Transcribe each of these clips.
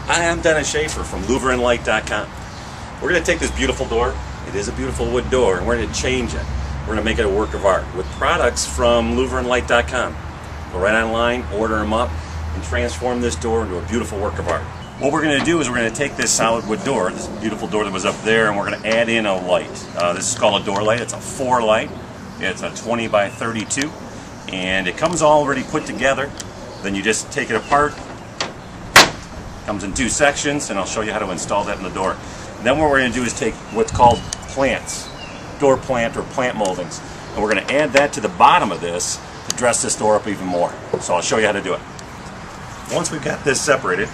Hi, I'm Dennis Schaefer from LouverinLight.com. We're going to take this beautiful door, it is a beautiful wood door, and we're going to change it. We're going to make it a work of art with products from LouverinLight.com. Go right online, order them up, and transform this door into a beautiful work of art. What we're going to do is we're going to take this solid wood door, this beautiful door that was up there, and we're going to add in a light. This is called a door light. It's a 4 light. It's a 20 by 32, and it comes already put together. Then you just take it apart. Comes in 2 sections, and I'll show you how to install that in the door. And then what we're going to do is take what's called plants, door plant or plant moldings, and we're going to add that to the bottom of this to dress this door up even more. So I'll show you how to do it. Once we've got this separated,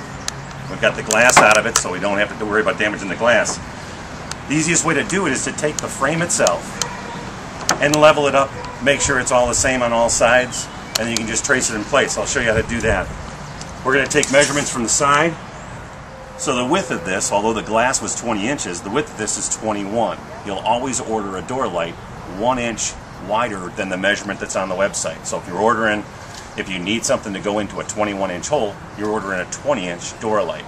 we've got the glass out of it so we don't have to worry about damaging the glass. The easiest way to do it is to take the frame itself and level it up, make sure it's all the same on all sides, and then you can just trace it in place. I'll show you how to do that. We're going to take measurements from the side. So the width of this, although the glass was 20 inches, the width of this is 21. You'll always order a door light 1 inch wider than the measurement that's on the website. So if you're ordering, if you need something to go into a 21-inch hole, you're ordering a 20-inch door light.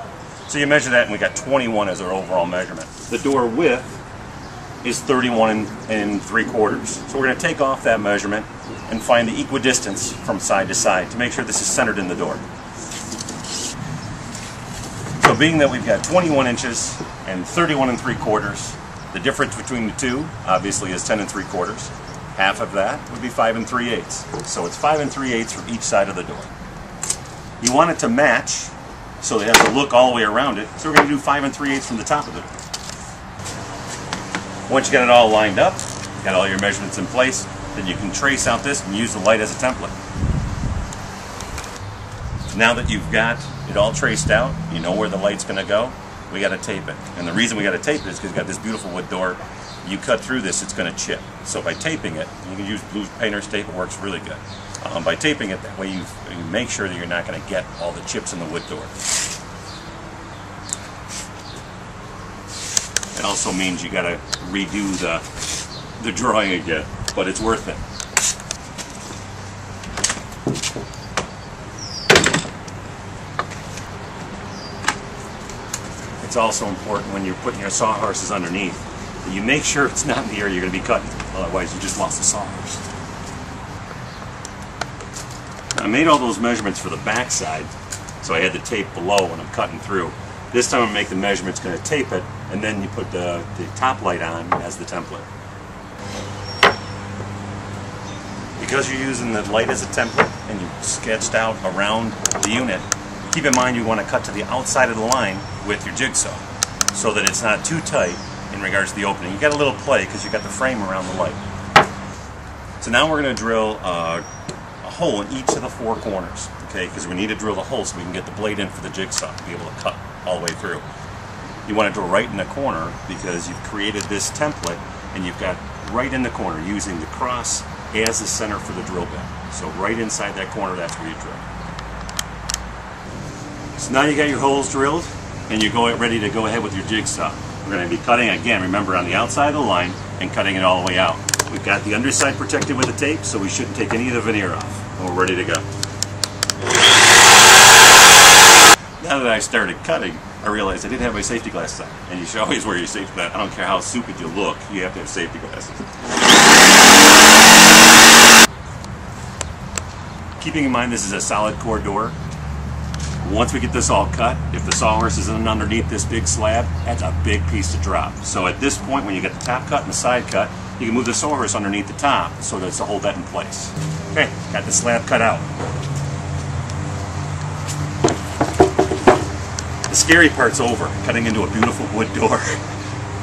So you measure that, and we got 21 as our overall measurement. The door width is 31 3/4. So we're going to take off that measurement and find the equidistance from side to side to make sure this is centered in the door. So being that we've got 21 inches and 31 3/4, the difference between the two obviously is 10 3/4. Half of that would be 5 3/8. So it's 5 3/8 from each side of the door. You want it to match so it has a look all the way around it. So we're going to do 5 3/8 from the top of it. Once you got it all lined up, got all your measurements in place, then you can trace out this and use the light as a template. Now that you've got it all traced out, you know where the light's going to go, we got to tape it. And the reason we got to tape it is because you've got this beautiful wood door. You cut through this, it's going to chip. So by taping it, you can use blue painter's tape, it works really good. By taping it, that way you make sure that you're not going to get all the chips in the wood door. It also means you got to redo the drawing again, but it's worth it. It's also important when you're putting your sawhorses underneath that you make sure it's not in the area you're going to be cutting. Otherwise, you just lost the sawhorse. I made all those measurements for the back side, so I had the tape below when I'm cutting through. This time I'm going to make the measurements, going to tape it, and then you put the top light on as the template. Because you're using the light as a template and you sketched out around the unit, keep in mind you want to cut to the outside of the line with your jigsaw so that it's not too tight in regards to the opening. You got a little play because you got the frame around the light. So now we're going to drill a hole in each of the 4 corners, okay? Because we need to drill the hole so we can get the blade in for the jigsaw to be able to cut all the way through. You want to drill right in the corner because you've created this template and you've got right in the corner using the cross as the center for the drill bit. So right inside that corner, that's where you drill. So now you got your holes drilled and you're ready to go ahead with your jigsaw. We're going to be cutting again, remember, on the outside of the line and cutting it all the way out. We've got the underside protected with the tape, so we shouldn't take any of the veneer off. And we're ready to go. Now that I started cutting, I realized I didn't have my safety glasses on. And you should always wear your safety glasses. I don't care how stupid you look, you have to have safety glasses. Keeping in mind this is a solid core door, once we get this all cut, if the sawhorse is in underneath this big slab, that's a big piece to drop. So at this point, when you get the top cut and the side cut, you can move the sawhorse underneath the top so that to hold that in place. Okay, got the slab cut out. The scary part's over, cutting into a beautiful wood door.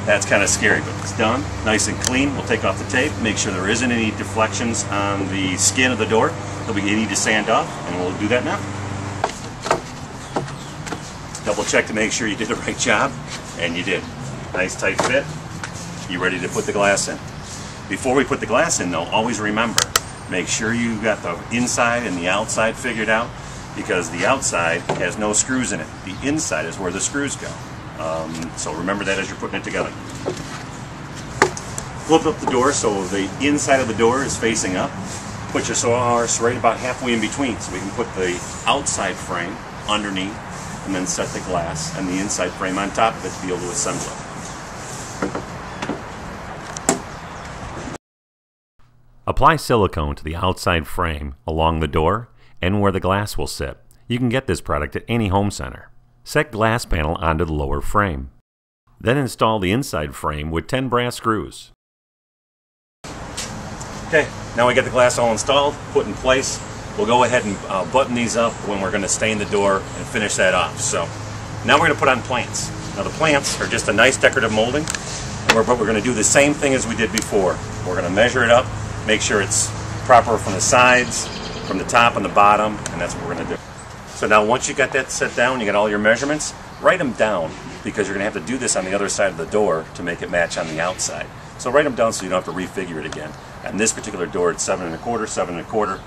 That's kind of scary, but it's done, nice and clean. We'll take off the tape, make sure there isn't any deflections on the skin of the door that we need to sand off, and we'll do that now. Double check to make sure you did the right job, and you did. Nice tight fit. You ready to put the glass in. Before we put the glass in though, always remember, make sure you got the inside and the outside figured out, because the outside has no screws in it. The inside is where the screws go. So remember that as you're putting it together. Flip up the door so the inside of the door is facing up. Put your sawhorse right about halfway in between so we can put the outside frame underneath and then set the glass and the inside frame on top of it to be able to assemble it. Apply silicone to the outside frame along the door and where the glass will sit. You can get this product at any home center. Set glass panel onto the lower frame. Then install the inside frame with 10 brass screws. Okay, now we get the glass all installed, put in place. We'll go ahead and button these up when we're going to stain the door and finish that off. So now we're going to put on plants. Now the plants are just a nice decorative molding, but we're going to do the same thing as we did before. We're going to measure it up, make sure it's proper from the sides, from the top and the bottom, and that's what we're going to do. So now once you got that set down, you got all your measurements, write them down, because you're going to have to do this on the other side of the door to make it match on the outside. So write them down so you don't have to refigure it again. And this particular door, it's 7 1/4, 7 1/4,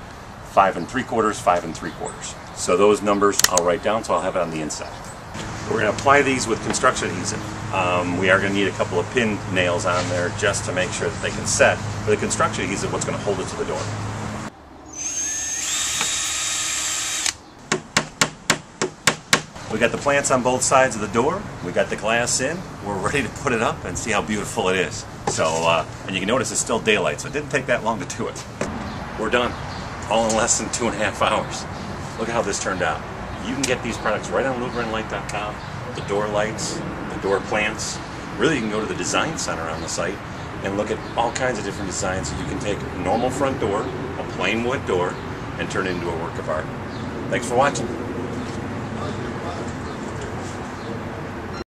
5 3/4, 5 3/4. So those numbers I'll write down, so I'll have it on the inside. We're going to apply these with construction adhesive. We are going to need a couple of pin nails on there just to make sure that they can set. But the construction adhesive is what's going to hold it to the door. We got the plants on both sides of the door. We got the glass in. We're ready to put it up and see how beautiful it is. So, and you can notice it's still daylight, so it didn't take that long to do it. We're done, all in less than 2.5 hours. Look at how this turned out. You can get these products right on LouverinLight.com. The door lights, the door plants. Really, you can go to the design center on the site and look at all kinds of different designs that you can take a normal front door, a plain wood door, and turn it into a work of art. Thanks for watching.